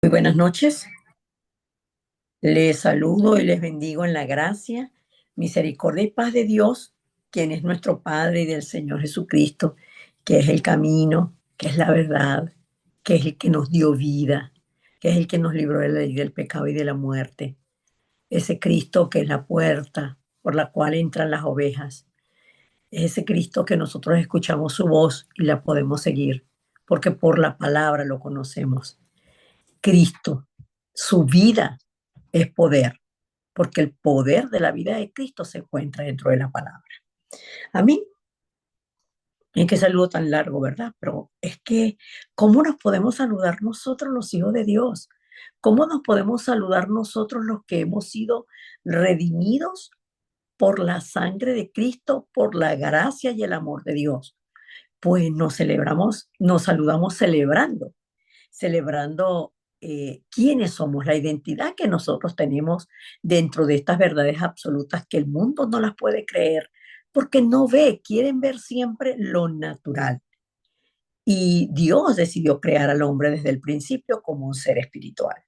Muy buenas noches. Les saludo y les bendigo en la gracia, misericordia y paz de Dios, quien es nuestro Padre y del Señor Jesucristo, que es el camino, que es la verdad, que es el que nos dio vida, que es el que nos libró de la ley del pecado y de la muerte. Ese Cristo que es la puerta por la cual entran las ovejas. Es ese Cristo que nosotros escuchamos su voz y la podemos seguir, porque por la palabra lo conocemos. Cristo, su vida es poder, porque el poder de la vida de Cristo se encuentra dentro de la palabra. A mí, es que saludo tan largo, ¿verdad? Pero es que, ¿cómo nos podemos saludar nosotros los hijos de Dios? ¿Cómo nos podemos saludar nosotros los que hemos sido redimidos por la sangre de Cristo, por la gracia y el amor de Dios? Pues nos celebramos, nos saludamos celebrando quiénes somos, la identidad que nosotros tenemos dentro de estas verdades absolutas que el mundo no las puede creer porque no ve, quieren ver siempre lo natural. Y Dios decidió crear al hombre desde el principio como un ser espiritual.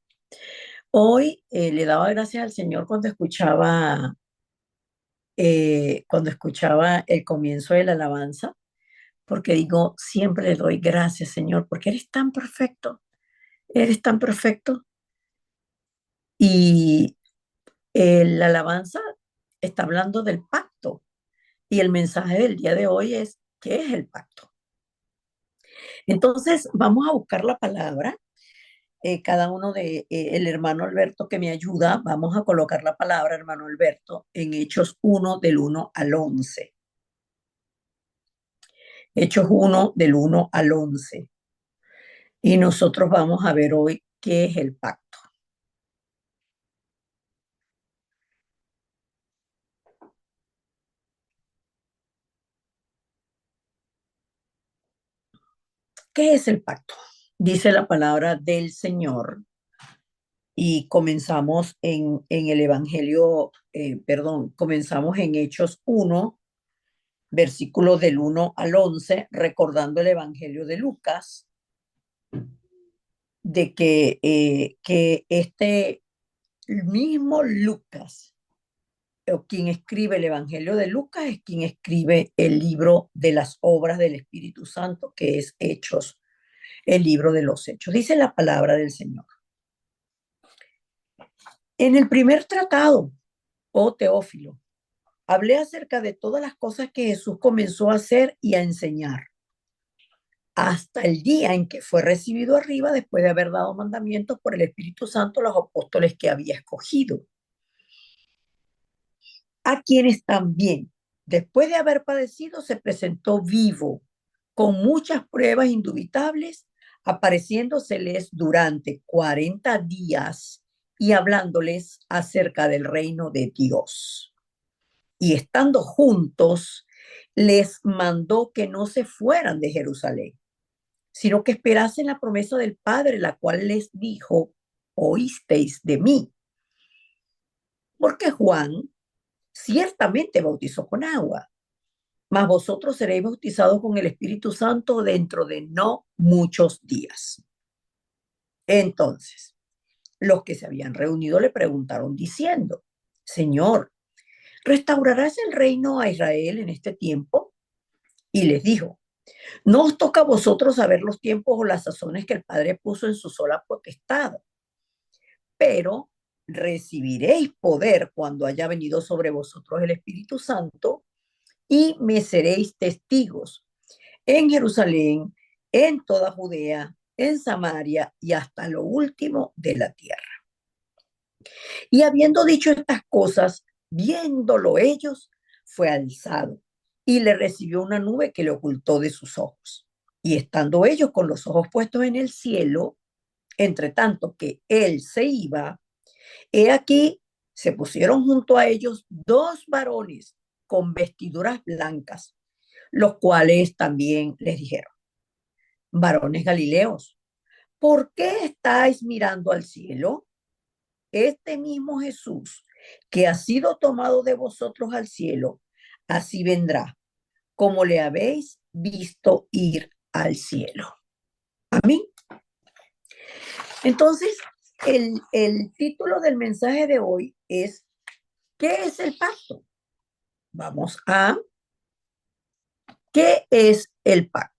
Hoy le daba gracias al Señor cuando escuchaba el comienzo de la alabanza, porque digo, siempre le doy gracias, Señor, porque eres tan perfecto. Y la alabanza está hablando del pacto y el mensaje del día de hoy es, ¿qué es el pacto? Entonces, vamos a buscar la palabra. Cada uno el hermano Alberto que me ayuda, vamos a colocar la palabra, hermano Alberto, en Hechos 1 del 1 al 11. Hechos 1 del 1 al 11. Y nosotros vamos a ver hoy qué es el pacto. ¿Qué es el pacto? Dice la palabra del Señor y comenzamos en el Evangelio, comenzamos en Hechos 1, versículos del 1 al 11, recordando el Evangelio de Lucas, de que este mismo Lucas, o quien escribe el Evangelio de Lucas, es quien escribe el libro de las obras del Espíritu Santo, que es Hechos, el libro de los Hechos. Dice la palabra del Señor. En el primer tratado, oh Teófilo, hablé acerca de todas las cosas que Jesús comenzó a hacer y a enseñar, hasta el día en que fue recibido arriba después de haber dado mandamientos por el Espíritu Santo a los apóstoles que había escogido, a quienes también, después de haber padecido, se presentó vivo, con muchas pruebas indubitables, apareciéndoseles durante 40 días y hablándoles acerca del reino de Dios. Y estando juntos, les mandó que no se fueran de Jerusalén, sino que esperasen la promesa del Padre, la cual les dijo, oísteis de mí. Porque Juan ciertamente bautizó con agua, mas vosotros seréis bautizados con el Espíritu Santo dentro de no muchos días. Entonces, los que se habían reunido le preguntaron diciendo, Señor, ¿restaurarás el reino a Israel en este tiempo? Y les dijo, no os toca a vosotros saber los tiempos o las sazones que el Padre puso en su sola potestad, pero recibiréis poder cuando haya venido sobre vosotros el Espíritu Santo y me seréis testigos en Jerusalén, en toda Judea, en Samaria y hasta lo último de la tierra. Y habiendo dicho estas cosas, viéndolo ellos, fue alzado y le recibió una nube que le ocultó de sus ojos. Y estando ellos con los ojos puestos en el cielo, entre tanto que él se iba, he aquí se pusieron junto a ellos dos varones con vestiduras blancas, los cuales también les dijeron, varones Galileos, ¿por qué estáis mirando al cielo? Este mismo Jesús que ha sido tomado de vosotros al cielo, así vendrá, como le habéis visto ir al cielo. Amén. Entonces, el título del mensaje de hoy es, ¿qué es el pacto? Vamos a, ¿qué es el pacto?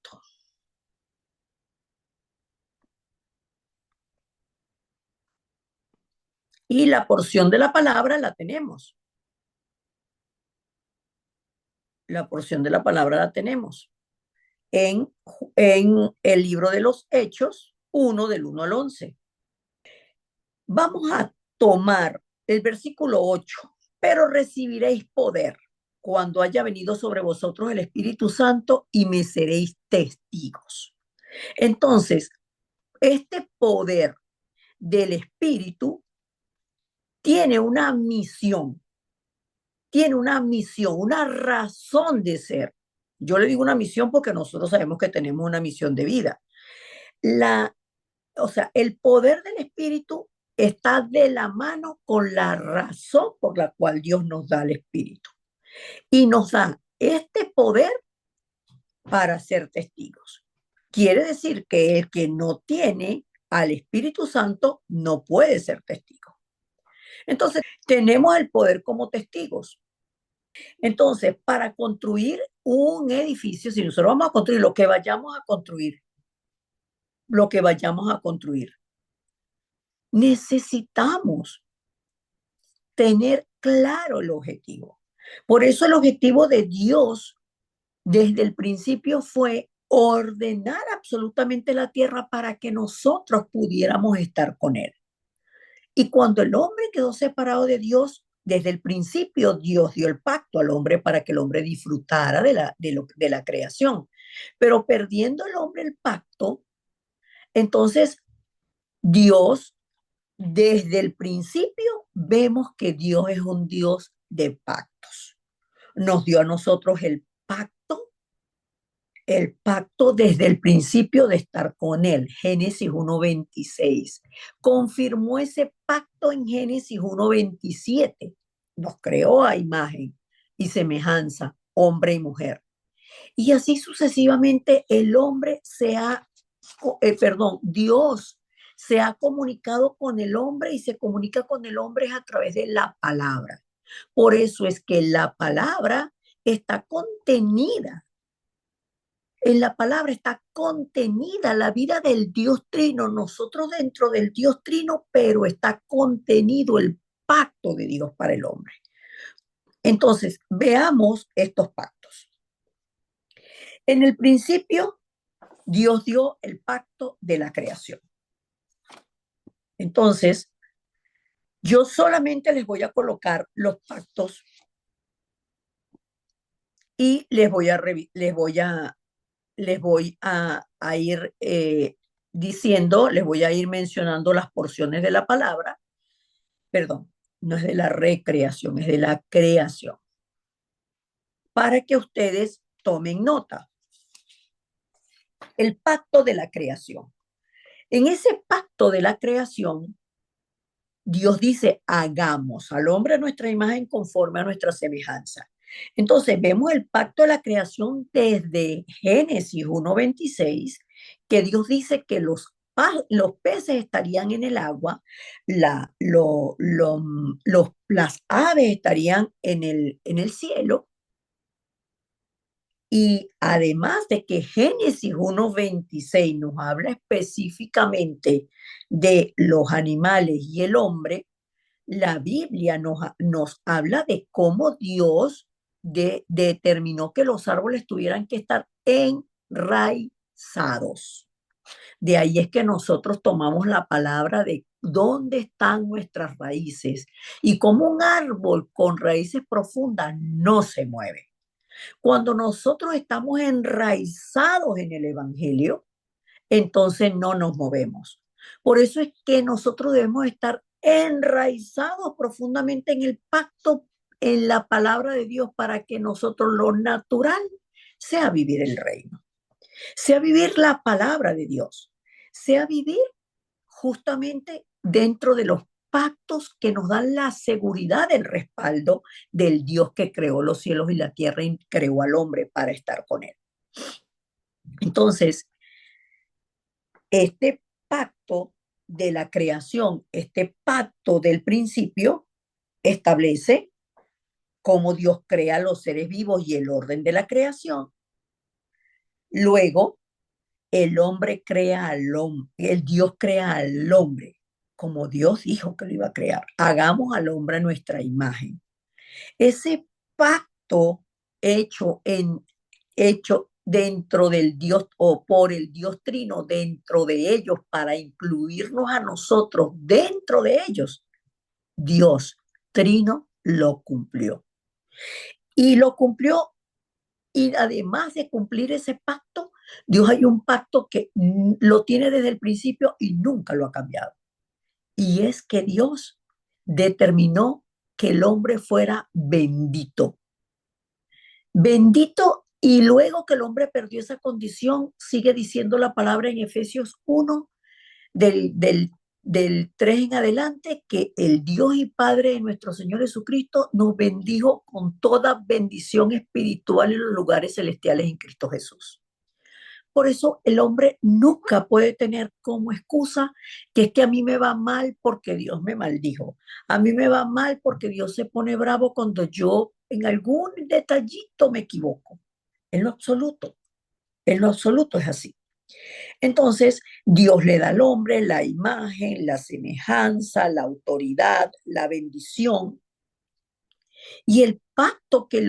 Y la porción de la palabra la tenemos. La porción de la palabra la tenemos en, en el libro de los Hechos 1 del 1 al 11. Vamos a tomar el versículo 8. Pero recibiréis poder cuando haya venido sobre vosotros el Espíritu Santo y me seréis testigos. Entonces, este poder del Espíritu tiene una misión, una razón de ser. Yo le digo una misión porque nosotros sabemos que tenemos una misión de vida. La, o sea, el poder del Espíritu está de la mano con la razón por la cual Dios nos da el Espíritu. Y nos da este poder para ser testigos. Quiere decir que el que no tiene al Espíritu Santo no puede ser testigo. Entonces, tenemos el poder como testigos. Entonces, para construir un edificio, si nosotros vamos a construir lo que vayamos a construir, necesitamos tener claro el objetivo. Por eso el objetivo de Dios desde el principio fue ordenar absolutamente la tierra para que nosotros pudiéramos estar con Él. Y cuando el hombre quedó separado de Dios, desde el principio Dios dio el pacto al hombre para que el hombre disfrutara de la creación. Pero perdiendo el hombre el pacto, entonces Dios, desde el principio, vemos que Dios es un Dios de pactos. Nos dio a nosotros el pacto desde el principio de estar con Él, Génesis 1:26. Confirmó ese pacto en Génesis 1:27. Nos creó a imagen y semejanza, hombre y mujer. Y así sucesivamente el hombre Dios se ha comunicado con el hombre y se comunica con el hombre a través de la palabra. Por eso es que la palabra está contenida en la palabra está contenida la vida del Dios Trino, nosotros dentro del Dios Trino, pero está contenido el pacto de Dios para el hombre. Entonces, veamos estos pactos. En el principio, Dios dio el pacto de la creación. Entonces, yo solamente les voy a colocar los pactos y les voy a ir diciendo, les voy a ir mencionando las porciones de la palabra, perdón, no es de la recreación, es de la creación, para que ustedes tomen nota. El pacto de la creación. En ese pacto de la creación, Dios dice, hagamos al hombre a nuestra imagen conforme a nuestra semejanza. Entonces vemos el pacto de la creación desde Génesis 1:26, que Dios dice que los peces estarían en el agua, las aves estarían en el cielo, y además de que Génesis 1:26 nos habla específicamente de los animales y el hombre, la Biblia nos habla de cómo Dios determinó que los árboles tuvieran que estar enraizados. De ahí es que nosotros tomamos la palabra de dónde están nuestras raíces y cómo un árbol con raíces profundas no se mueve. Cuando nosotros estamos enraizados en el Evangelio, entonces no nos movemos. Por eso es que nosotros debemos estar enraizados profundamente en el pacto, en la palabra de Dios, para que nosotros lo natural sea vivir el reino, sea vivir la palabra de Dios, sea vivir justamente dentro de los pactos que nos dan la seguridad del respaldo del Dios que creó los cielos y la tierra y creó al hombre para estar con él. Entonces, este pacto de la creación, este pacto del principio, establece cómo Dios crea los seres vivos y el orden de la creación. Luego, el hombre crea al hombre, el Dios crea al hombre, como Dios dijo que lo iba a crear. Hagamos al hombre a nuestra imagen. Ese pacto hecho hecho dentro del Dios o por el Dios Trino dentro de ellos para incluirnos a nosotros dentro de ellos, Dios Trino lo cumplió. Y lo cumplió, y además de cumplir ese pacto, Dios hay un pacto que lo tiene desde el principio y nunca lo ha cambiado. Y es que Dios determinó que el hombre fuera bendito. Bendito, y luego que el hombre perdió esa condición, sigue diciendo la palabra en Efesios 1, del 3 en adelante, que el Dios y Padre de nuestro Señor Jesucristo nos bendijo con toda bendición espiritual en los lugares celestiales en Cristo Jesús. Por eso el hombre nunca puede tener como excusa que es que a mí me va mal porque Dios me maldijo. A mí me va mal porque Dios se pone bravo cuando yo en algún detallito me equivoco. En lo absoluto es así. Entonces, Dios le da al hombre la imagen, la semejanza, la autoridad, la bendición y el pacto que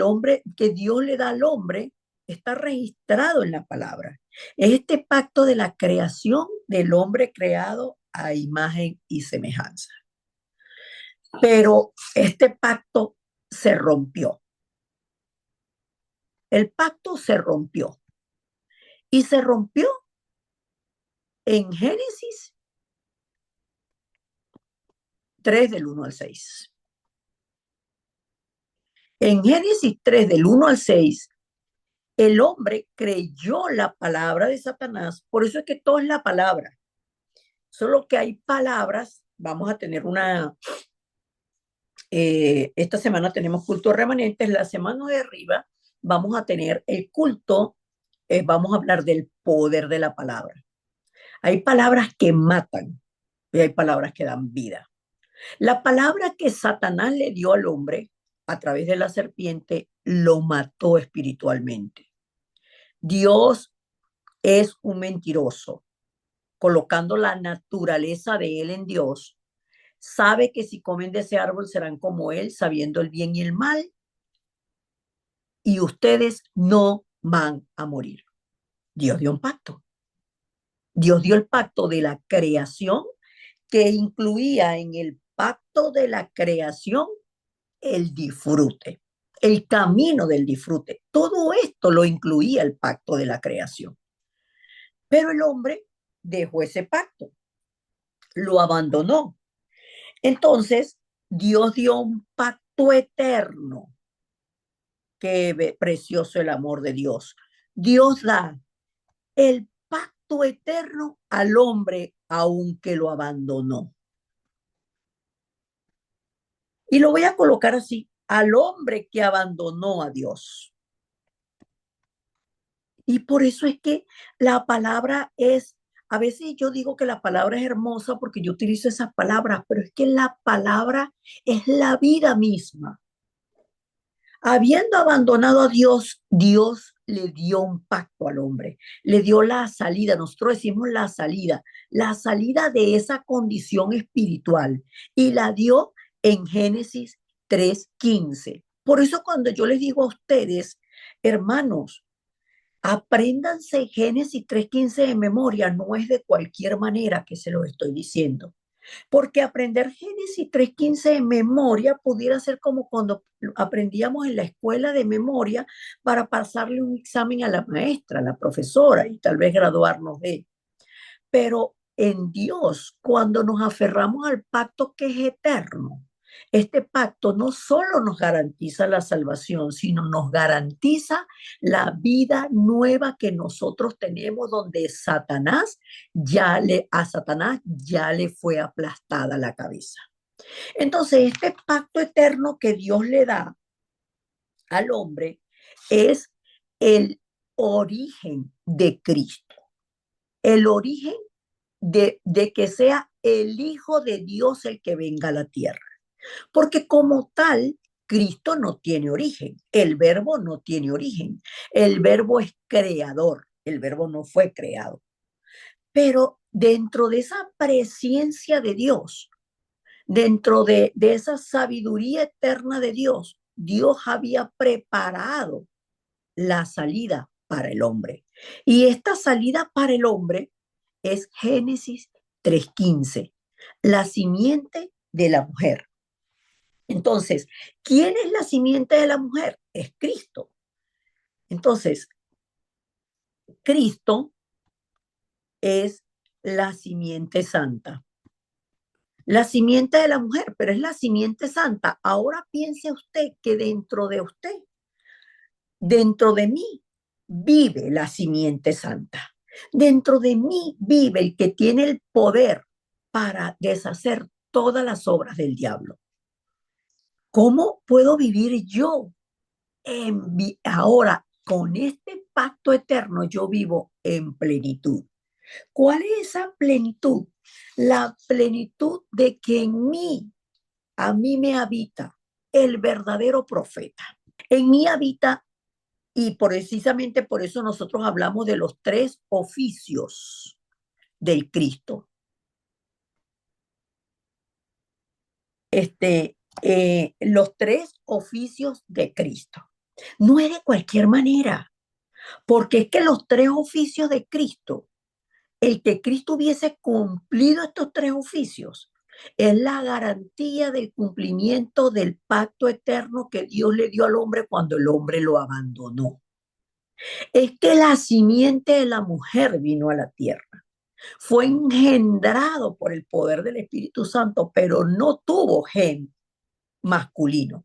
Dios le da al hombre está registrado en la palabra. Es este pacto de la creación del hombre creado a imagen y semejanza. Pero este pacto se rompió. El pacto se rompió. Y se rompió en Génesis 3 del 1 al 6. En Génesis 3 del 1 al 6, el hombre creyó la palabra de Satanás. Por eso es que todo es la palabra. Solo que hay palabras, vamos a tener esta semana tenemos culto de remanentes, la semana de arriba vamos a tener el culto, vamos a hablar del poder de la palabra. Hay palabras que matan y hay palabras que dan vida. La palabra que Satanás le dio al hombre a través de la serpiente lo mató espiritualmente. Dios es un mentiroso, colocando la naturaleza de él en Dios. Sabe que si comen de ese árbol serán como él, sabiendo el bien y el mal, y ustedes no van a morir. Dios dio un pacto. Dios dio el pacto de la creación que incluía en el pacto de la creación el disfrute, el camino del disfrute. Todo esto lo incluía el pacto de la creación. Pero el hombre dejó ese pacto, lo abandonó. Entonces, Dios dio un pacto eterno. Qué precioso el amor de Dios. Dios da el pacto eterno al hombre, aunque lo abandonó. Y lo voy a colocar así, al hombre que abandonó a Dios. Y por eso es que la palabra es, a veces yo digo que la palabra es hermosa porque yo utilizo esas palabras, pero es que la palabra es la vida misma. Habiendo abandonado a Dios, Dios le dio un pacto al hombre, le dio la salida, nosotros decimos la salida de esa condición espiritual y la dio en Génesis 3:15. Por eso cuando yo les digo a ustedes, hermanos, apréndanse Génesis 3:15 de memoria, no es de cualquier manera que se lo estoy diciendo. Porque aprender Génesis 3:15 de memoria pudiera ser como cuando aprendíamos en la escuela de memoria para pasarle un examen a la maestra, a la profesora y tal vez graduarnos de. Pero en Dios, cuando nos aferramos al pacto que es eterno, este pacto no solo nos garantiza la salvación, sino nos garantiza la vida nueva que nosotros tenemos, donde a Satanás ya le fue aplastada la cabeza. Entonces, este pacto eterno que Dios le da al hombre es el origen de Cristo, el origen de que sea el Hijo de Dios el que venga a la tierra. Porque como tal, Cristo no tiene origen, el verbo no tiene origen, el verbo es creador, el verbo no fue creado. Pero dentro de esa presencia de Dios, dentro de esa sabiduría eterna de Dios, Dios había preparado la salida para el hombre. Y esta salida para el hombre es Génesis 3:15, la simiente de la mujer. Entonces, ¿quién es la simiente de la mujer? Es Cristo. Entonces, Cristo es la simiente santa. La simiente de la mujer, pero es la simiente santa. Ahora piense usted que dentro de usted, dentro de mí, vive la simiente santa. Dentro de mí vive el que tiene el poder para deshacer todas las obras del diablo. ¿Cómo puedo vivir yo ahora con este pacto eterno? Yo vivo en plenitud. ¿Cuál es esa plenitud? La plenitud de que en mí, a mí me habita el verdadero profeta. En mí habita, y precisamente por eso nosotros hablamos de los tres oficios del Cristo. Los tres oficios de Cristo. No es de cualquier manera, porque es que los tres oficios de Cristo, el que Cristo hubiese cumplido estos tres oficios, es la garantía del cumplimiento del pacto eterno que Dios le dio al hombre cuando el hombre lo abandonó. Es que la simiente de la mujer vino a la tierra. Fue engendrado por el poder del Espíritu Santo, pero no tuvo gen masculino,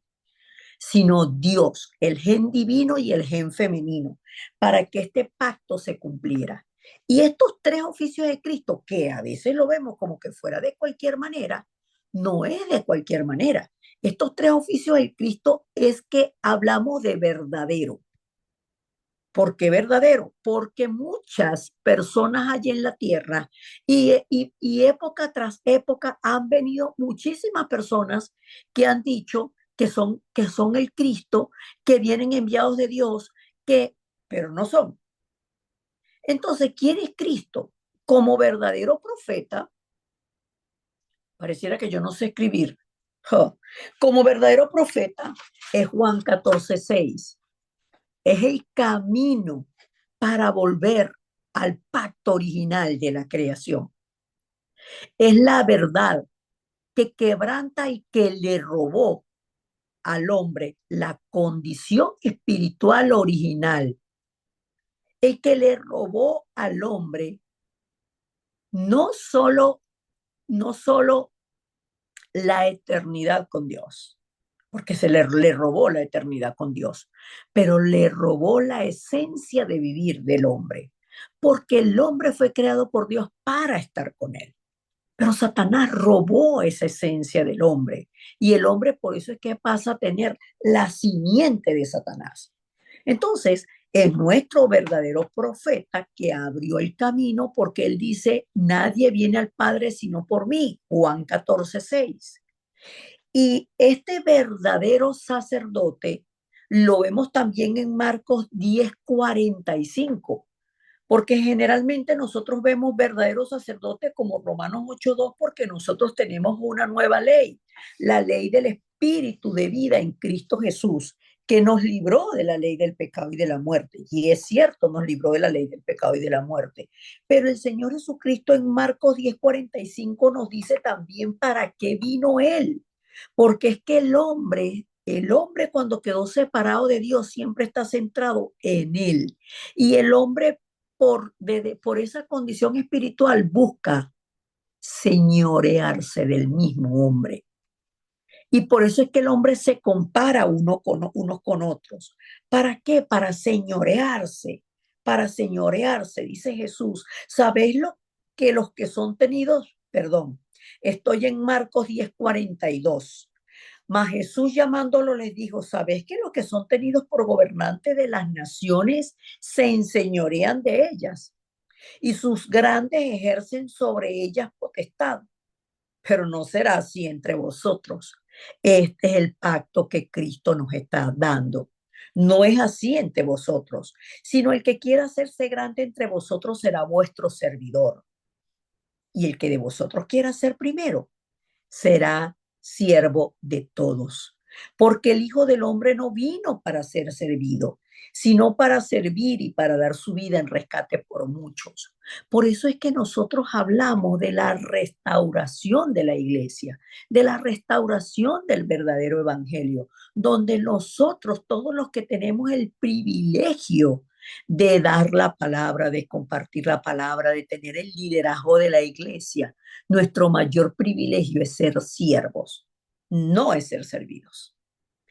sino Dios, el gen divino y el gen femenino, para que este pacto se cumpliera. Y estos tres oficios de Cristo, que a veces lo vemos como que fuera de cualquier manera, no es de cualquier manera. Estos tres oficios de Cristo es que hablamos de verdadero. ¿Por qué verdadero? Porque muchas personas allí en la tierra y época tras época han venido muchísimas personas que han dicho que son el Cristo, que vienen enviados de Dios, pero no son. Entonces, ¿quién es Cristo? Como verdadero profeta, pareciera que yo no sé escribir. Como verdadero profeta es Juan 14:6. Es el camino para volver al pacto original de la creación. Es la verdad que quebranta y que le robó al hombre la condición espiritual original. El que le robó al hombre no solo, no solo la eternidad con Dios, porque le robó la eternidad con Dios, pero le robó la esencia de vivir del hombre, porque el hombre fue creado por Dios para estar con él. Pero Satanás robó esa esencia del hombre y el hombre por eso es que pasa a tener la simiente de Satanás. Entonces, es nuestro verdadero profeta que abrió el camino porque él dice, nadie viene al Padre sino por mí, Juan 14:6. Y este verdadero sacerdote lo vemos también en Marcos 10:45, porque generalmente nosotros vemos verdaderos sacerdotes como Romanos 8:2, porque nosotros tenemos una nueva ley, la ley del Espíritu de vida en Cristo Jesús, que nos libró de la ley del pecado y de la muerte. Y es cierto, nos libró de la ley del pecado y de la muerte. Pero el Señor Jesucristo en Marcos 10:45 nos dice también para qué vino Él. Porque es que el hombre cuando quedó separado de Dios siempre está centrado en Él. Y el hombre por esa condición espiritual busca señorearse del mismo hombre. Y por eso es que el hombre se compara unos con otros. ¿Para qué? Para señorearse, dice Jesús. ¿Sabéis lo que los que son tenidos? Perdón, estoy en Marcos 10:42. Mas Jesús llamándolo les dijo, ¿sabéis que los que son tenidos por gobernantes de las naciones se enseñorean de ellas? Y sus grandes ejercen sobre ellas potestad. pero no será así entre vosotros. Este es el pacto que Cristo nos está dando. No es así entre vosotros, sino el que quiera hacerse grande entre vosotros será vuestro servidor. Y el que de vosotros quiera ser primero será siervo de todos. Porque el Hijo del Hombre no vino para ser servido, sino para servir y para dar su vida en rescate por muchos. Por eso es que nosotros hablamos de la restauración de la iglesia, de la restauración del verdadero evangelio, donde nosotros, todos los que tenemos el privilegio de dar la palabra, de compartir la palabra, de tener el liderazgo de la iglesia, nuestro mayor privilegio es ser siervos, no es ser servidos,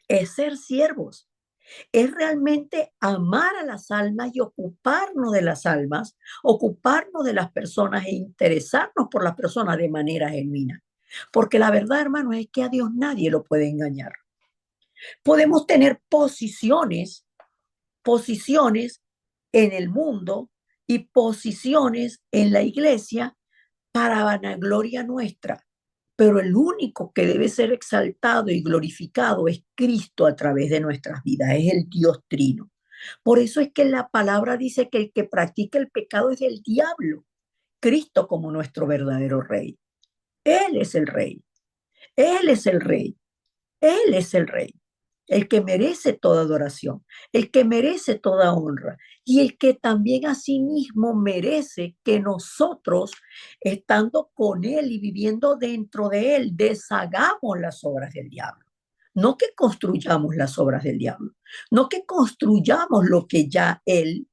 es ser siervos, es realmente amar a las almas y ocuparnos de las almas, ocuparnos de las personas e interesarnos por las personas de manera genuina. Porque la verdad, hermano, es que a Dios nadie lo puede engañar. Podemos tener posiciones en el mundo y posiciones en la iglesia para vanagloria nuestra, pero el único que debe ser exaltado y glorificado es Cristo a través de nuestras vidas, es el Dios Trino. Por eso es que la palabra dice que el que practica el pecado es el diablo, Cristo como nuestro verdadero rey. Él es el rey, Él es el rey, Él es el rey, el que merece toda adoración, el que merece toda honra y el que también asimismo merece que nosotros, estando con Él y viviendo dentro de Él, deshagamos las obras del diablo. No que construyamos las obras del diablo, no que construyamos lo que ya Él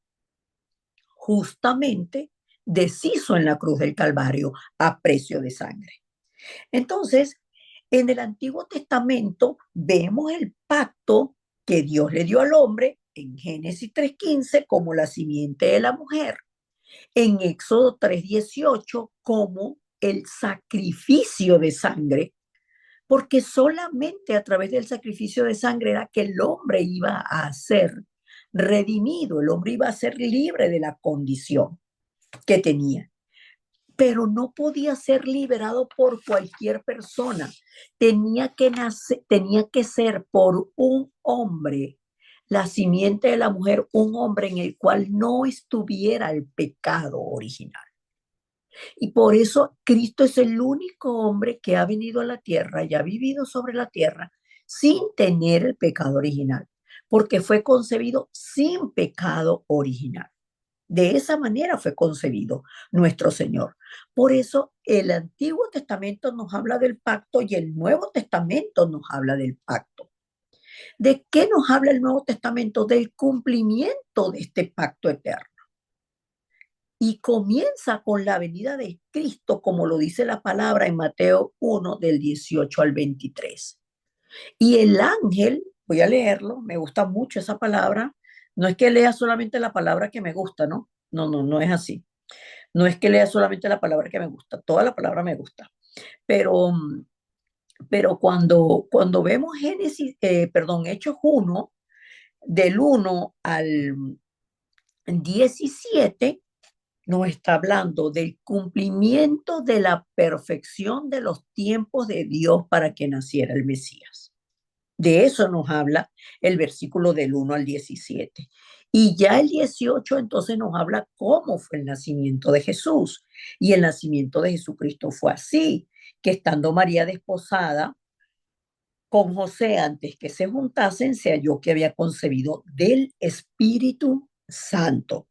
justamente deshizo en la cruz del Calvario a precio de sangre. Entonces, en el Antiguo Testamento vemos el pacto que Dios le dio al hombre en Génesis 3:15 como la simiente de la mujer, en Éxodo 3:18 como el sacrificio de sangre, porque solamente a través del sacrificio de sangre era que el hombre iba a ser redimido, el hombre iba a ser libre de la condición que tenía, pero no podía ser liberado por cualquier persona. Tenía que ser por un hombre, la simiente de la mujer, un hombre en el cual no estuviera el pecado original. Y por eso Cristo es el único hombre que ha venido a la tierra y ha vivido sobre la tierra sin tener el pecado original, porque fue concebido sin pecado original. De esa manera fue concebido nuestro Señor. Por eso el Antiguo Testamento nos habla del pacto y el Nuevo Testamento nos habla del pacto. ¿De qué nos habla el Nuevo Testamento? Del cumplimiento de este pacto eterno. Y comienza con la venida de Cristo, como lo dice la palabra en Mateo 1, del 18 al 23. Y el ángel, voy a leerlo, me gusta mucho esa palabra. No es que lea solamente la palabra que me gusta, ¿no? No, no, no es así. No es que lea solamente la palabra que me gusta, toda la palabra me gusta, pero, pero cuando vemos Hechos 1, del 1 al 17, nos está hablando del cumplimiento de la perfección de los tiempos de Dios para que naciera el Mesías. De eso nos habla el versículo del 1 al 17. Y ya el 18 entonces nos habla cómo fue el nacimiento de Jesús. Y el nacimiento de Jesucristo fue así, que estando María desposada con José antes que se juntasen, se halló que había concebido del Espíritu Santo.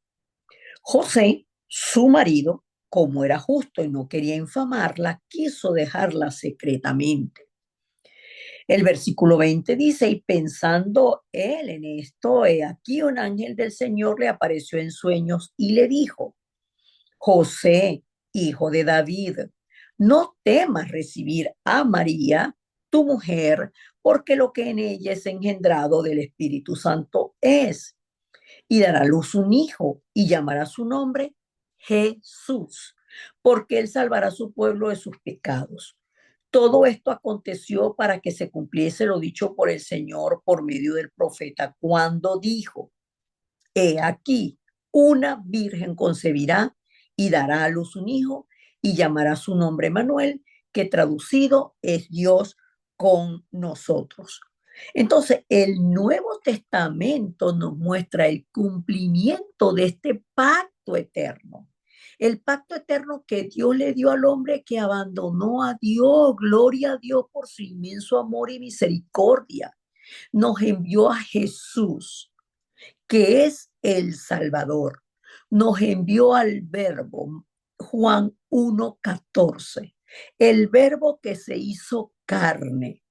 José, su marido, como era justo y no quería infamarla, quiso dejarla secretamente. El versículo 20 dice, y pensando él en esto, he aquí un ángel del Señor le apareció en sueños y le dijo, José, hijo de David, no temas recibir a María, tu mujer, porque lo que en ella es engendrado del Espíritu Santo es, y dará a luz un hijo y llamará su nombre Jesús, porque él salvará a su pueblo de sus pecados. Todo esto aconteció para que se cumpliese lo dicho por el Señor por medio del profeta cuando dijo, he aquí, una virgen concebirá y dará a luz un hijo y llamará su nombre Manuel, que traducido es Dios con nosotros. Entonces, el Nuevo Testamento nos muestra el cumplimiento de este pacto eterno. El pacto eterno que Dios le dio al hombre que abandonó a Dios. Gloria a Dios por su inmenso amor y misericordia. Nos envió a Jesús, que es el Salvador. Nos envió al Verbo, Juan 1:14, el Verbo que se hizo carne.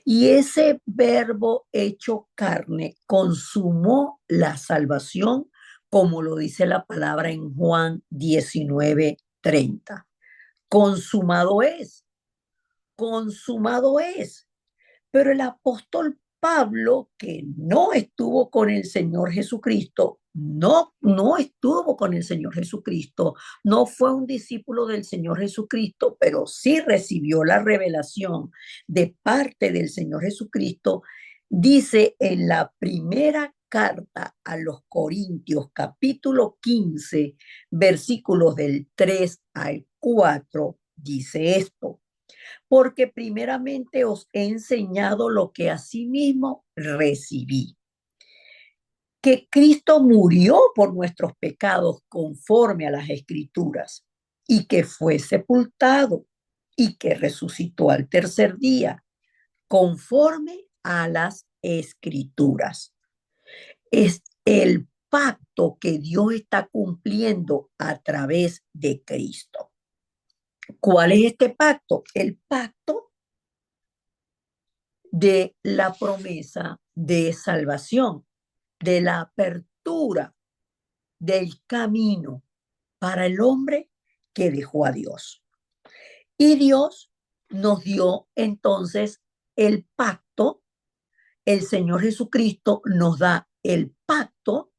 Y ese Verbo hecho carne consumó la salvación, como lo dice la palabra en Juan 19:30. Consumado es, consumado es. Pero el apóstol Pablo, que no estuvo con el Señor Jesucristo, no estuvo con el Señor Jesucristo, no fue un discípulo del Señor Jesucristo, pero sí recibió la revelación de parte del Señor Jesucristo, dice en la primera carta a los Corintios, capítulo 15, versículos del 3 al 4, dice esto: porque primeramente os he enseñado lo que asimismo recibí, que Cristo murió por nuestros pecados conforme a las Escrituras, y que fue sepultado, y que resucitó al tercer día, conforme a las Escrituras. Es el pacto que Dios está cumpliendo a través de Cristo. ¿Cuál es este pacto? El pacto de la promesa de salvación, de la apertura del camino para el hombre que dejó a Dios. Y Dios nos dio entonces el pacto, el Señor Jesucristo nos da el pacto.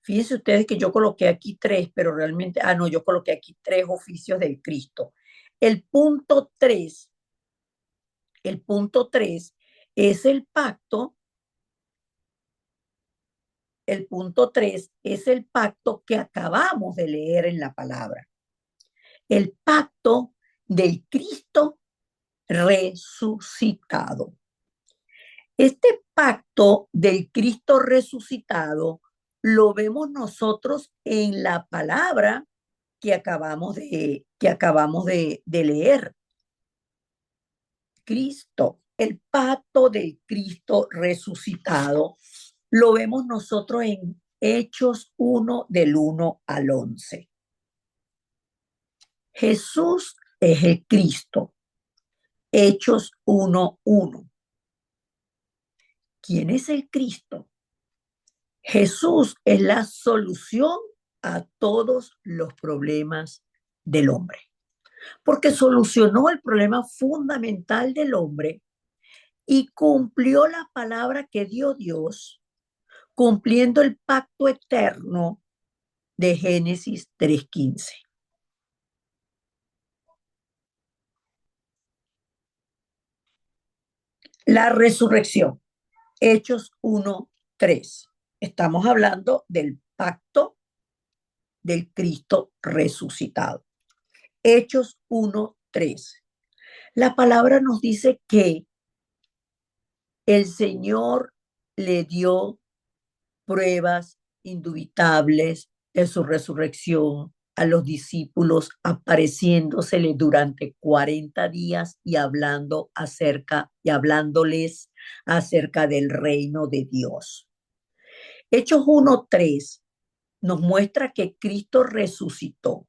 Fíjense ustedes que yo coloqué aquí tres, pero realmente, no, yo coloqué aquí tres oficios del Cristo. El punto tres, el punto tres es el pacto. El punto 3 es el pacto que acabamos de leer en la palabra. El pacto del Cristo resucitado. Este pacto del Cristo resucitado lo vemos nosotros en la palabra que acabamos de leer. Cristo, el pacto del Cristo resucitado, lo vemos nosotros en Hechos 1 del 1 al 11. Jesús es el Cristo. Hechos 1:1. ¿Quién es el Cristo? Jesús es la solución a todos los problemas del hombre, porque solucionó el problema fundamental del hombre y cumplió la palabra que dio Dios, cumpliendo el pacto eterno de Génesis 3:15. La resurrección, Hechos 1:3. Estamos hablando del pacto del Cristo resucitado. Hechos 1:3. La palabra nos dice que el Señor le dio pruebas indubitables de su resurrección a los discípulos, apareciéndosele durante 40 días y hablándoles acerca del reino de Dios. Hechos 1:3 nos muestra que Cristo resucitó.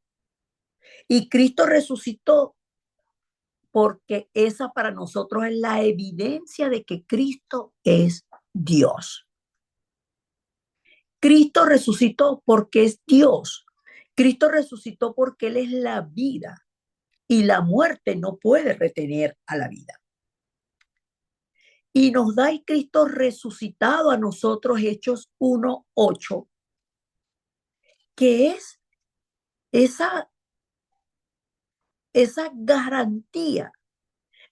Y Cristo resucitó porque esa para nosotros es la evidencia de que Cristo es Dios. Cristo resucitó porque es Dios. Cristo resucitó porque Él es la vida y la muerte no puede retener a la vida. Y nos da el Cristo resucitado a nosotros, Hechos 1:8, que es esa garantía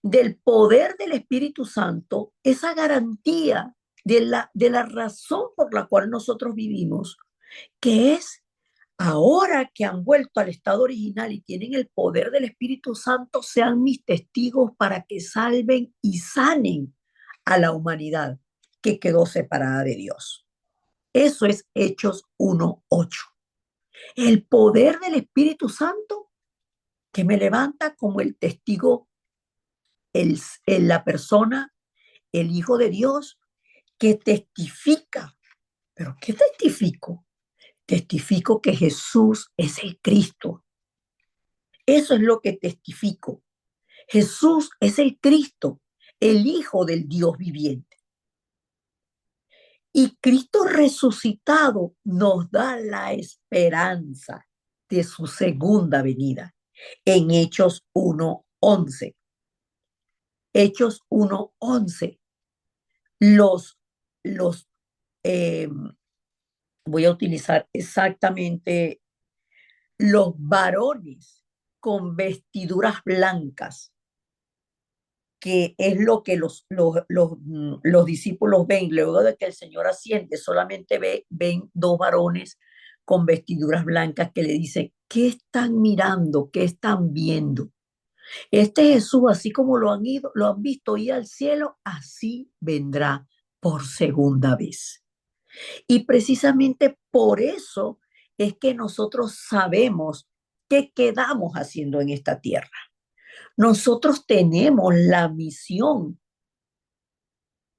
del poder del Espíritu Santo, esa garantía de la razón por la cual nosotros vivimos, que es ahora que han vuelto al estado original y tienen el poder del Espíritu Santo, sean mis testigos para que salven y sanen a la humanidad que quedó separada de Dios. Eso es Hechos 1:8. El poder del Espíritu Santo que me levanta como el testigo, la persona, el Hijo de Dios, que testifica. ¿Pero qué testifico? Testifico que Jesús es el Cristo. Eso es lo que testifico. Jesús es el Cristo, el Hijo del Dios viviente. Y Cristo resucitado nos da la esperanza de su segunda venida en Hechos 1:11. Hechos 1:11. Los, los, eh, voy a utilizar exactamente los varones con vestiduras blancas, que es lo que los discípulos ven. Luego de que el Señor asciende, solamente ven dos varones con vestiduras blancas que le dicen, ¿qué están mirando? ¿Qué están viendo? Este Jesús, así como lo han visto ir al cielo, así vendrá por segunda vez. Y precisamente por eso es que nosotros sabemos qué quedamos haciendo en esta tierra. Nosotros tenemos la misión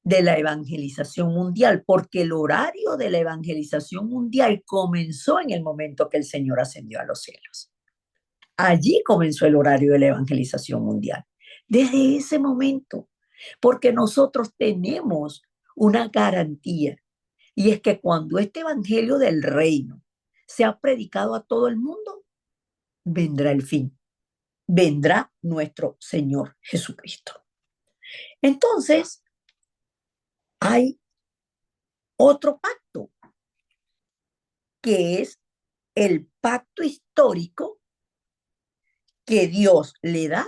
de la evangelización mundial, porque el horario de la evangelización mundial comenzó en el momento que el Señor ascendió a los cielos. Allí comenzó el horario de la evangelización mundial. Desde ese momento, porque nosotros tenemos una garantía, y es que cuando este evangelio del reino se ha predicado a todo el mundo, vendrá el fin, vendrá nuestro Señor Jesucristo. Entonces, hay otro pacto, que es el pacto histórico que Dios le da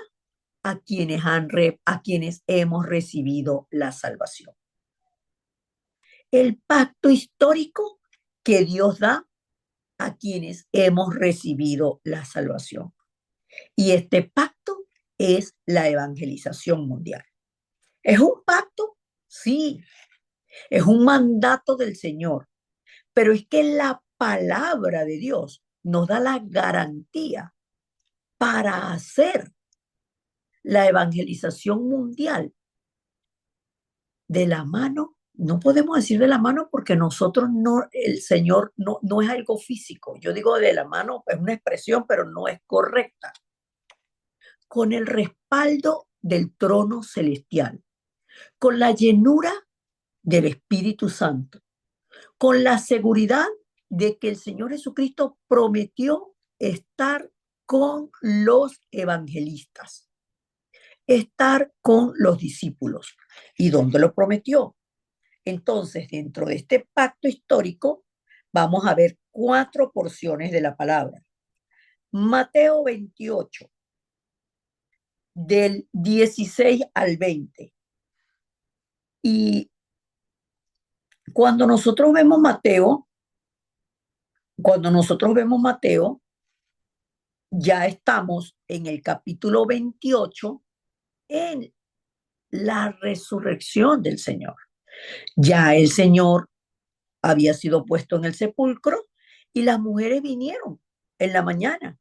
a quienes hemos recibido la salvación. El pacto histórico que Dios da a quienes hemos recibido la salvación. Y este pacto es la evangelización mundial. ¿Es un pacto? Sí, es un mandato del Señor, pero es que la palabra de Dios nos da la garantía para hacer la evangelización mundial de la mano. No podemos decir de la mano porque nosotros no, el Señor no es algo físico. Yo digo de la mano, es una expresión, pero no es correcta. Con el respaldo del trono celestial, con la llenura del Espíritu Santo, con la seguridad de que el Señor Jesucristo prometió estar con los evangelistas, estar con los discípulos. ¿Y dónde lo prometió? Entonces, dentro de este pacto histórico, vamos a ver 4 porciones de la palabra. Mateo 28, del 16 al 20. Y cuando nosotros vemos Mateo, cuando nosotros vemos Mateo, ya estamos en el capítulo 28, en la resurrección del Señor. Ya el Señor había sido puesto en el sepulcro y las mujeres vinieron en la mañana,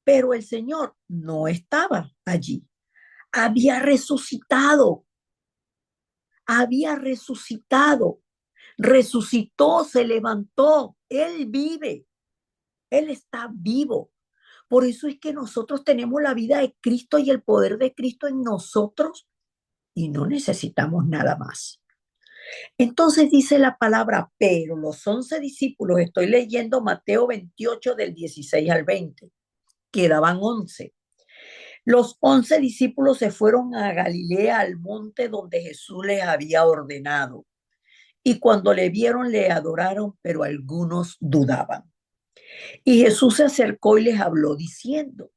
pero el Señor no estaba allí. Había resucitado, había resucitado, resucitó, se levantó, Él vive, Él está vivo. Por eso es que nosotros tenemos la vida de Cristo y el poder de Cristo en nosotros y no necesitamos nada más. Entonces dice la palabra, pero los 11 discípulos, estoy leyendo Mateo 28 del 16 al 20, quedaban 11. Los 11 discípulos se fueron a Galilea, al monte donde Jesús les había ordenado. Y cuando le vieron, le adoraron, pero algunos dudaban. Y Jesús se acercó y les habló diciendo,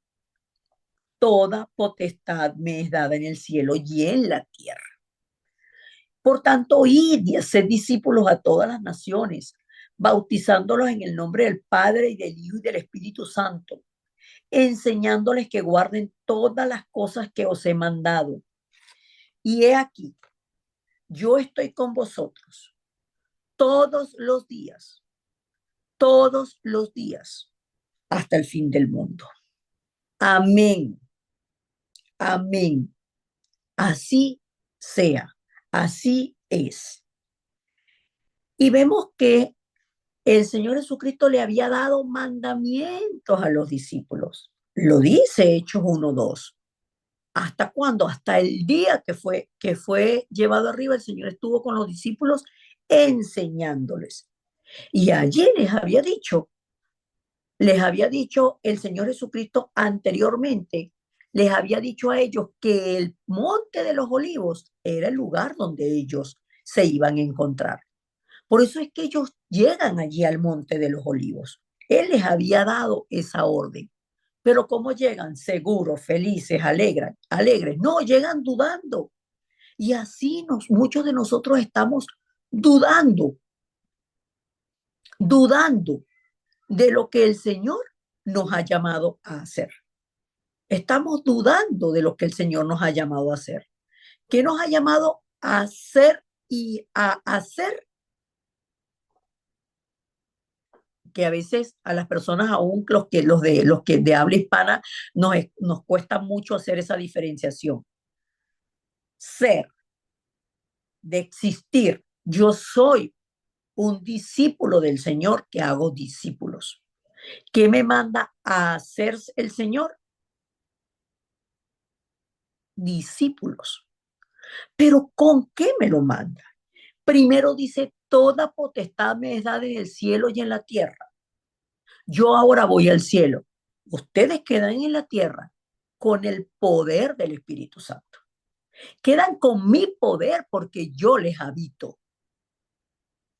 toda potestad me es dada en el cielo y en la tierra. Por tanto, id y haced discípulos a todas las naciones, bautizándolos en el nombre del Padre y del Hijo y del Espíritu Santo, enseñándoles que guarden todas las cosas que os he mandado. Y he aquí, yo estoy con vosotros todos los días, hasta el fin del mundo. Amén, amén. Así sea, así es. Y vemos que el Señor Jesucristo le había dado mandamientos a los discípulos. Lo dice Hechos 1:2. ¿Hasta cuándo? Hasta el día que fue llevado arriba, el Señor estuvo con los discípulos enseñándoles. Y allí les había dicho el Señor Jesucristo anteriormente, les había dicho a ellos que el monte de los olivos era el lugar donde ellos se iban a encontrar. Por eso es que ellos llegan allí al monte de los olivos. Él les había dado esa orden. Pero ¿cómo llegan? Seguros, felices, alegres. No, llegan dudando. Y así muchos de nosotros estamos dudando, dudando de lo que el Señor nos ha llamado a hacer. Estamos dudando de lo que el Señor nos ha llamado a hacer. ¿Qué nos ha llamado a hacer y a hacer? Que a veces a las personas, aún los que de habla hispana, nos cuesta mucho hacer esa diferenciación. Ser, de existir. Yo soy un discípulo del Señor que hago discípulos. ¿Qué me manda a hacer el Señor? Discípulos. ¿Pero con qué me lo manda? Primero dice, toda potestad me es dada en el cielo y en la tierra. Yo ahora voy al cielo. Ustedes quedan en la tierra con el poder del Espíritu Santo. Quedan con mi poder porque yo les habito.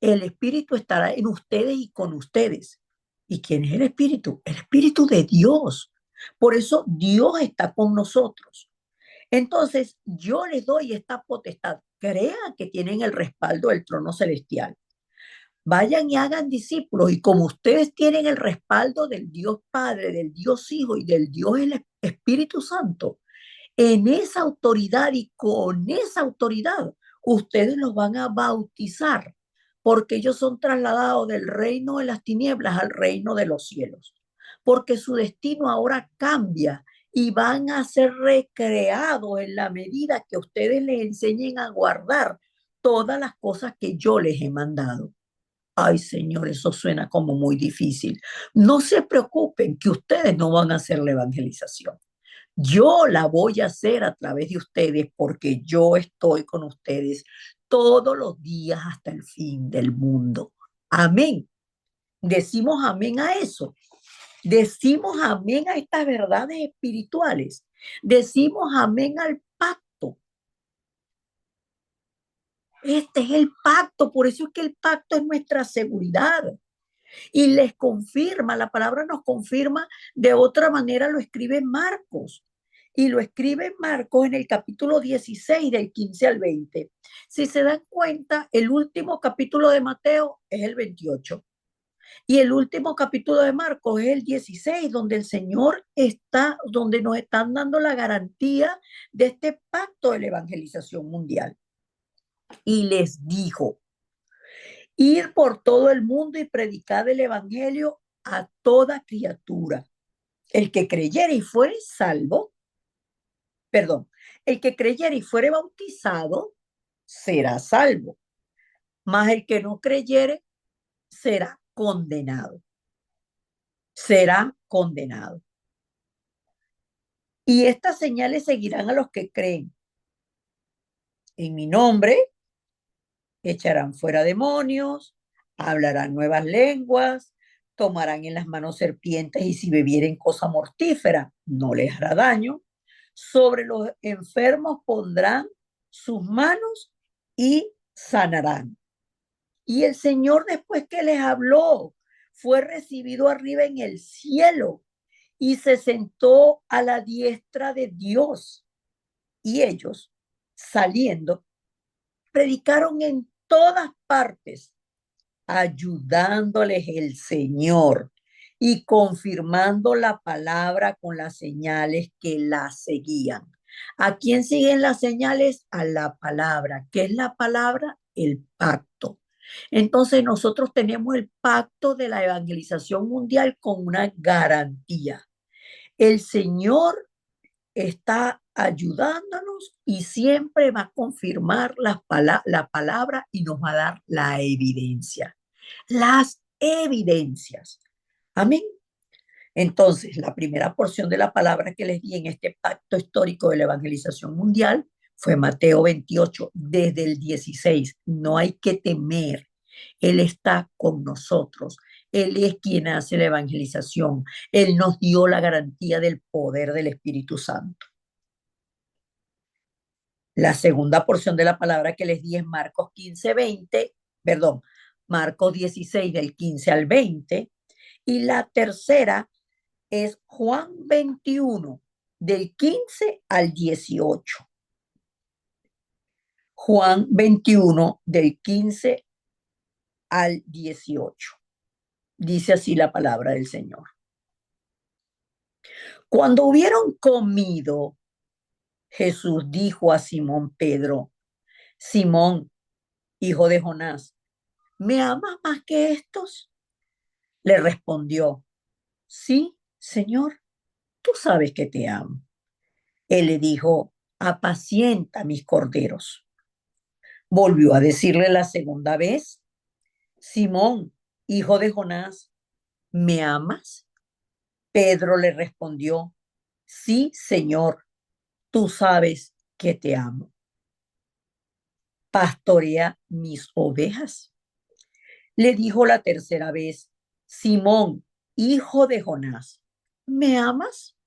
El Espíritu estará en ustedes y con ustedes. ¿Y quién es el Espíritu? El Espíritu de Dios. Por eso Dios está con nosotros. Entonces, yo les doy esta potestad. Crean que tienen el respaldo del trono celestial. Vayan y hagan discípulos. Y como ustedes tienen el respaldo del Dios Padre, del Dios Hijo y del Dios el Espíritu Santo, en esa autoridad y con esa autoridad, ustedes los van a bautizar, porque ellos son trasladados del reino de las tinieblas al reino de los cielos, porque su destino ahora cambia y van a ser recreados en la medida que ustedes les enseñen a guardar todas las cosas que yo les he mandado. Ay, Señor, eso suena como muy difícil. No se preocupen que ustedes no van a hacer la evangelización. Yo la voy a hacer a través de ustedes porque yo estoy con ustedes todos los días hasta el fin del mundo. Amén. Decimos amén a eso. Decimos amén a estas verdades espirituales. Decimos amén al pacto. Este es el pacto, por eso es que el pacto es nuestra seguridad. Y les confirma, la palabra nos confirma, de otra manera lo escribe Marcos. Y lo escribe Marcos en el capítulo 16 del 15 al 20. Si se dan cuenta, el último capítulo de Mateo es el 28. Y el último capítulo de Marcos es el 16, donde el Señor está, donde nos están dando la garantía de este pacto de la evangelización mundial. Y les dijo, ir por todo el mundo y predicar el evangelio a toda criatura. El que creyere y fuere salvo, perdón, el que creyere y fuere bautizado será salvo, mas el que no creyere será condenado. Será condenado. Y estas señales seguirán a los que creen. En mi nombre echarán fuera demonios, hablarán nuevas lenguas, tomarán en las manos serpientes y si bebieren cosa mortífera no les hará daño. Sobre los enfermos pondrán sus manos y sanarán. Y el Señor, después que les habló, fue recibido arriba en el cielo y se sentó a la diestra de Dios. Y ellos, saliendo, predicaron en todas partes, ayudándoles el Señor y confirmando la palabra con las señales que la seguían. ¿A quién siguen las señales? A la palabra. ¿Qué es la palabra? El pacto. Entonces nosotros tenemos el pacto de la evangelización mundial con una garantía. El Señor está ayudándonos y siempre va a confirmar la palabra y nos va a dar la evidencia. Las evidencias. Amén. Entonces, la primera porción de la palabra que les di en este pacto histórico de la evangelización mundial fue Mateo 28, desde el 16. No hay que temer. Él está con nosotros. Él es quien hace la evangelización. Él nos dio la garantía del poder del Espíritu Santo. La segunda porción de la palabra que les di es Marcos 15, 20, perdón, Marcos 16 del 15 al 20. Y la tercera es Juan 21 del 15 al 18. Juan 21 del 15 al 18. Dice así la palabra del Señor. Cuando hubieron comido, Jesús dijo a Simón Pedro: Simón, hijo de Jonás, ¿me amas más que estos? Le respondió: Sí, Señor, tú sabes que te amo. Él le dijo: apacienta mis corderos. Volvió a decirle la segunda vez: Simón, hijo de Jonás, ¿me amas? Pedro le respondió: Sí, Señor, tú sabes que te amo. Pastorea mis ovejas. Le dijo la tercera vez: Simón, hijo de Jonás, ¿me amas?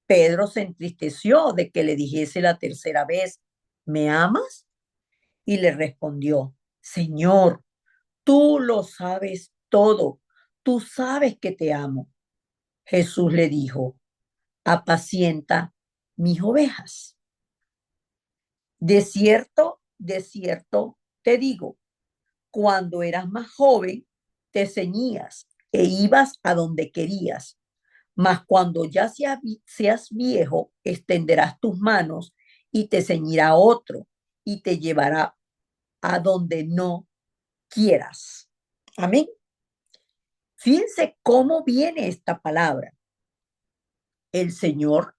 Pedro se entristeció de que le dijese la tercera vez: ¿me amas? Y le respondió: Señor, tú lo sabes todo, tú sabes que te amo. Jesús le dijo: apacienta mis ovejas. De cierto te digo, cuando eras más joven, te ceñías e ibas a donde querías, mas cuando ya seas viejo, extenderás tus manos y te ceñirá otro y te llevará a donde no quieras. Amén. Fíjense cómo viene esta palabra. El Señor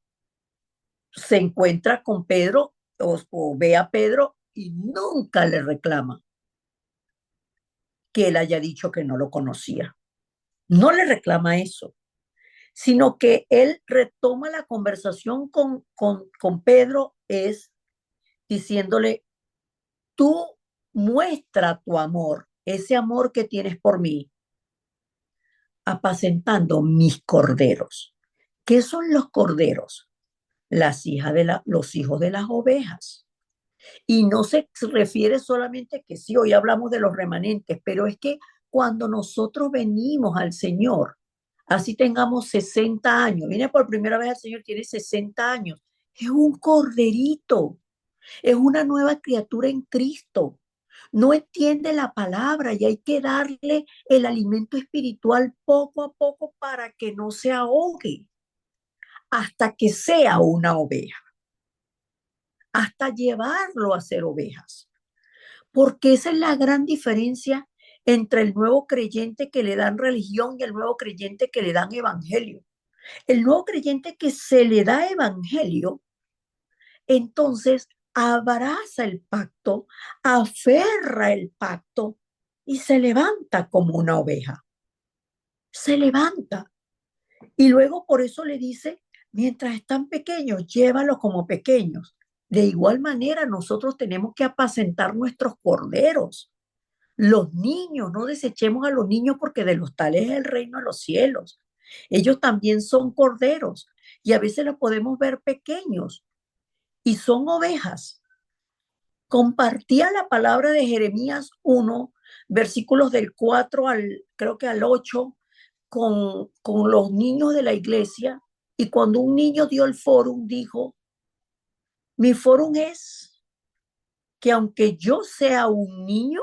se encuentra con Pedro o ve a Pedro y nunca le reclama que él haya dicho que no lo conocía. No le reclama eso, sino que él retoma la conversación con Pedro, es diciéndole: tú muestra tu amor, ese amor que tienes por mí, apacentando mis corderos. ¿Qué son los corderos? Los hijos de las ovejas. Y no se refiere solamente a que sí, hoy hablamos de los remanentes, pero es que cuando nosotros venimos al Señor, así tengamos 60 años, viene por primera vez al Señor, tiene 60 años, es un corderito, es una nueva criatura en Cristo. No entiende la palabra y hay que darle el alimento espiritual poco a poco para que no se ahogue hasta que sea una oveja, hasta llevarlo a ser ovejas. Porque esa es la gran diferencia entre el nuevo creyente que le dan religión y el nuevo creyente que le dan evangelio. El nuevo creyente que se le da evangelio, entonces abraza el pacto, aferra el pacto y se levanta como una oveja. Se levanta. Y luego por eso le dice: mientras están pequeños, llévalos como pequeños. De igual manera, nosotros tenemos que apacentar nuestros corderos. Los niños, no desechemos a los niños porque de los tales es el reino de los cielos. Ellos también son corderos y a veces los podemos ver pequeños y son ovejas. Compartía la palabra de Jeremías 1, versículos del 4 al, creo que al 8, con los niños de la iglesia. Y cuando un niño dio el fórum, dijo: mi fórum es que aunque yo sea un niño,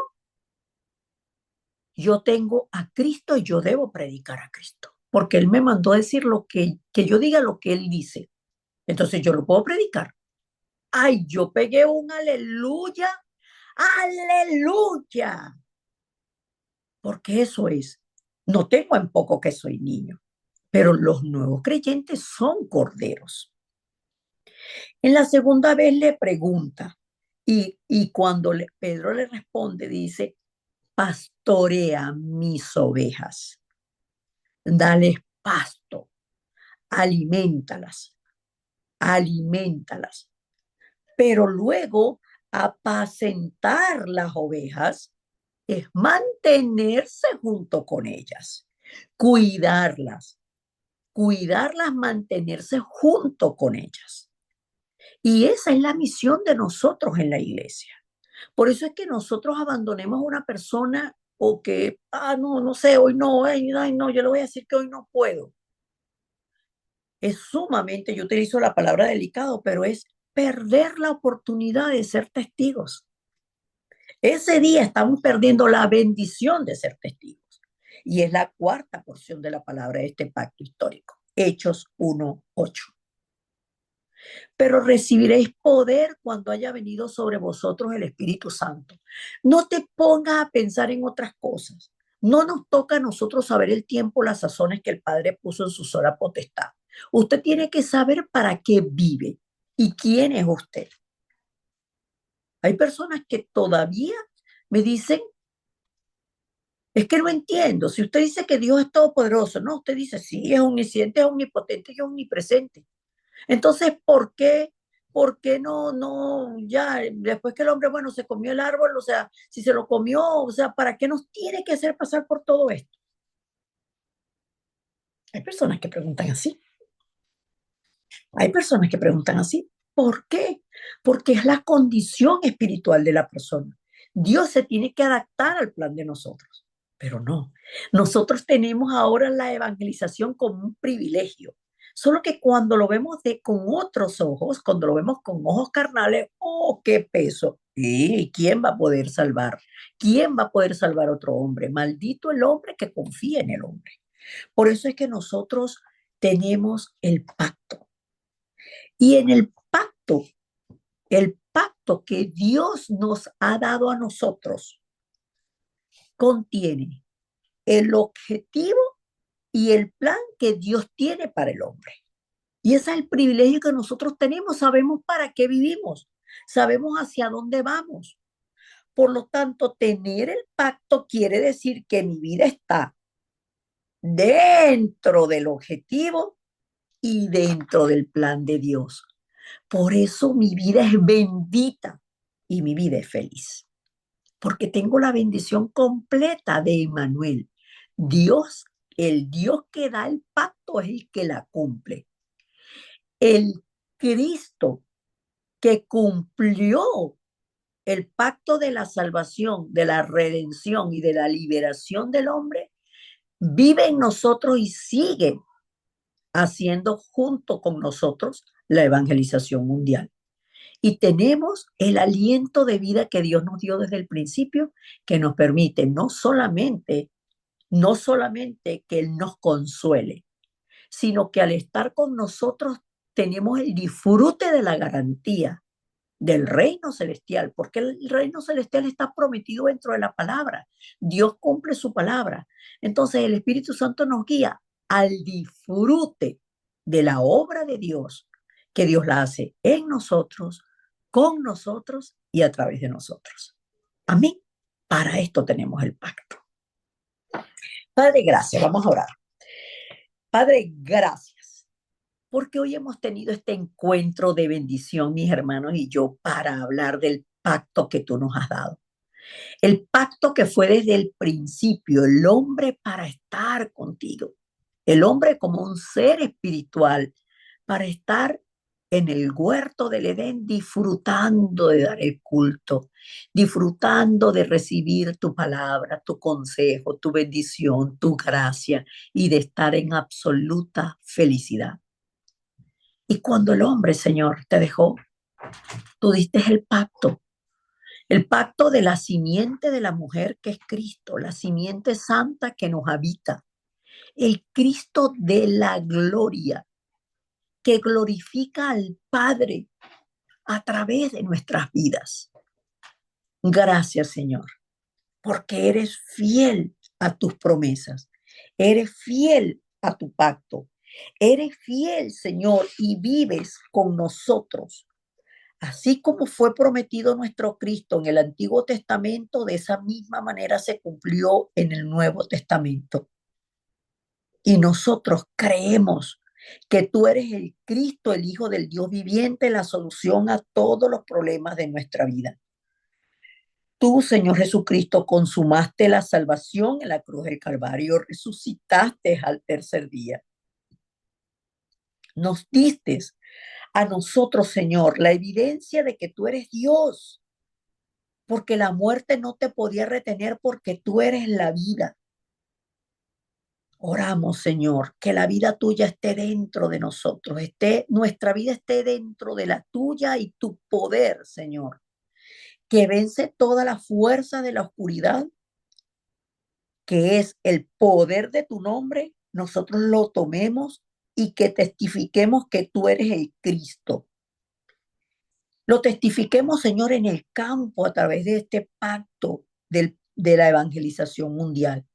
Yo tengo a Cristo y yo debo predicar a Cristo, porque Él me mandó a decir que yo diga lo que Él dice. Entonces yo lo puedo predicar. Ay, yo pegué un aleluya, aleluya, porque eso es. No tengo en poco que soy niño, pero los nuevos creyentes son corderos. En la segunda vez le pregunta y cuando Pedro le responde, dice, pastorea mis ovejas, dales pasto, alimentalas, alimentalas. Pero luego apacentar las ovejas es mantenerse junto con ellas, cuidarlas, cuidarlas, mantenerse junto con ellas. Y esa es la misión de nosotros en la iglesia. Por eso es que nosotros abandonemos a una persona o que, no, no sé, hoy no, ay, no, yo le voy a decir que hoy no puedo. Es sumamente, yo utilizo la palabra delicado, pero es perder la oportunidad de ser testigos. Ese día estamos perdiendo la bendición de ser testigos. Y es la cuarta porción de la palabra de este pacto histórico. Hechos 1:8. Pero recibiréis poder cuando haya venido sobre vosotros el Espíritu Santo. No te pongas a pensar en otras cosas. No nos toca a nosotros saber el tiempo, las sazones que el Padre puso en su sola potestad. Usted tiene que saber para qué vive y quién es usted. Hay personas que todavía me dicen, es que no entiendo. Si usted dice que Dios es todopoderoso, no, usted dice, sí, es omnisciente, es omnipotente y es omnipresente. Entonces, ¿por qué no, ya, después que el hombre, bueno, se comió el árbol, o sea, si se lo comió, o sea, ¿para qué nos tiene que hacer pasar por todo esto? Hay personas que preguntan así. Hay personas que preguntan así. ¿Por qué? Porque es la condición espiritual de la persona. Dios se tiene que adaptar al plan de nosotros, pero no. Nosotros tenemos ahora la evangelización como un privilegio. Solo que cuando lo vemos con otros ojos, cuando lo vemos con ojos carnales, ¡oh, qué peso! ¿Y quién va a poder salvar? ¿Quién va a poder salvar a otro hombre? Maldito el hombre que confía en el hombre. Por eso es que nosotros tenemos el pacto. Y en el pacto que Dios nos ha dado a nosotros contiene el objetivo y el plan que Dios tiene para el hombre. Y ese es el privilegio que nosotros tenemos. Sabemos para qué vivimos, sabemos hacia dónde vamos. Por lo tanto, tener el pacto quiere decir que mi vida está dentro del objetivo y dentro del plan de Dios. Por eso mi vida es bendita y mi vida es feliz, porque tengo la bendición completa de Emmanuel. Dios, el Dios que da el pacto es el que la cumple. El Cristo que cumplió el pacto de la salvación, de la redención y de la liberación del hombre, vive en nosotros y sigue haciendo junto con nosotros la evangelización mundial. Y tenemos el aliento de vida que Dios nos dio desde el principio, que nos permite no solamente que Él nos consuele, sino que al estar con nosotros tenemos el disfrute de la garantía del reino celestial, porque el reino celestial está prometido dentro de la palabra. Dios cumple su palabra. Entonces el Espíritu Santo nos guía al disfrute de la obra de Dios, que Dios la hace en nosotros, con nosotros y a través de nosotros. Amén. Para esto tenemos el pacto. Padre, gracias. Vamos a orar. Padre, gracias, porque hoy hemos tenido este encuentro de bendición, mis hermanos y yo, para hablar del pacto que tú nos has dado. El pacto que fue desde el principio, el hombre para estar contigo, el hombre como un ser espiritual para estar en el huerto del Edén disfrutando de dar el culto, disfrutando de recibir tu palabra, tu consejo, tu bendición, tu gracia y de estar en absoluta felicidad. Y cuando el hombre, Señor, te dejó, tú diste el pacto El pacto de la simiente de la mujer que es Cristo, la simiente santa que nos habita, el Cristo de la gloria que glorifica al Padre a través de nuestras vidas. Gracias, Señor, porque eres fiel a tus promesas, eres fiel a tu pacto, eres fiel, Señor, y vives con nosotros. Así como fue prometido nuestro Cristo en el Antiguo Testamento, de esa misma manera se cumplió en el Nuevo Testamento. Y nosotros creemos que tú eres el Cristo, el Hijo del Dios viviente, la solución a todos los problemas de nuestra vida. Tú, Señor Jesucristo, consumaste la salvación en la cruz del Calvario, resucitaste al tercer día. Nos diste a nosotros, Señor, la evidencia de que tú eres Dios, porque la muerte no te podía retener porque tú eres la vida. Oramos, Señor, que la vida tuya esté dentro de nosotros, nuestra vida esté dentro de la tuya y tu poder, Señor, que vence toda la fuerza de la oscuridad, que es el poder de tu nombre, nosotros lo tomemos y que testifiquemos que tú eres el Cristo. Lo testifiquemos, Señor, en el campo a través de este pacto de la evangelización mundial.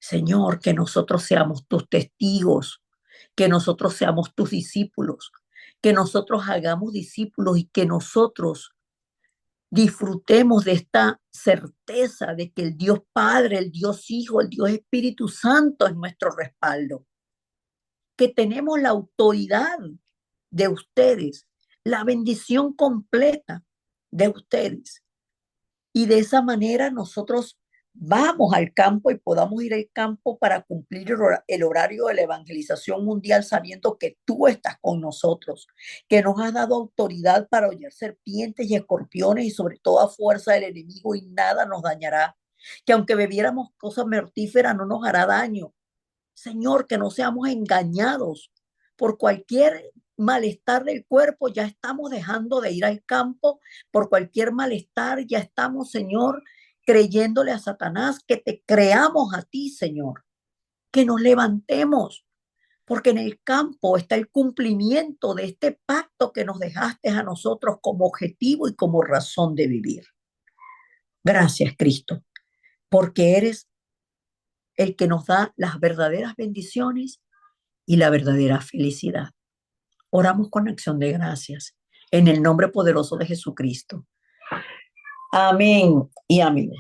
Señor, que nosotros seamos tus testigos, que nosotros seamos tus discípulos, que nosotros hagamos discípulos y que nosotros disfrutemos de esta certeza de que el Dios Padre, el Dios Hijo, el Dios Espíritu Santo es nuestro respaldo, que tenemos la autoridad de ustedes, la bendición completa de ustedes. Y de esa manera nosotros vamos al campo y podamos ir al campo para cumplir el horario de la evangelización mundial sabiendo que tú estás con nosotros, que nos has dado autoridad para hollar serpientes y escorpiones y sobre toda fuerza del enemigo y nada nos dañará, que aunque bebiéramos cosas mortíferas no nos hará daño. Señor, que no seamos engañados por cualquier malestar del cuerpo, ya estamos dejando de ir al campo, por cualquier malestar, ya estamos, Señor, creyéndole a Satanás, que te creamos a ti, Señor, que nos levantemos, porque en el campo está el cumplimiento de este pacto que nos dejaste a nosotros como objetivo y como razón de vivir. Gracias, Cristo, porque eres el que nos da las verdaderas bendiciones y la verdadera felicidad. Oramos con acción de gracias en el nombre poderoso de Jesucristo. Amén y amén.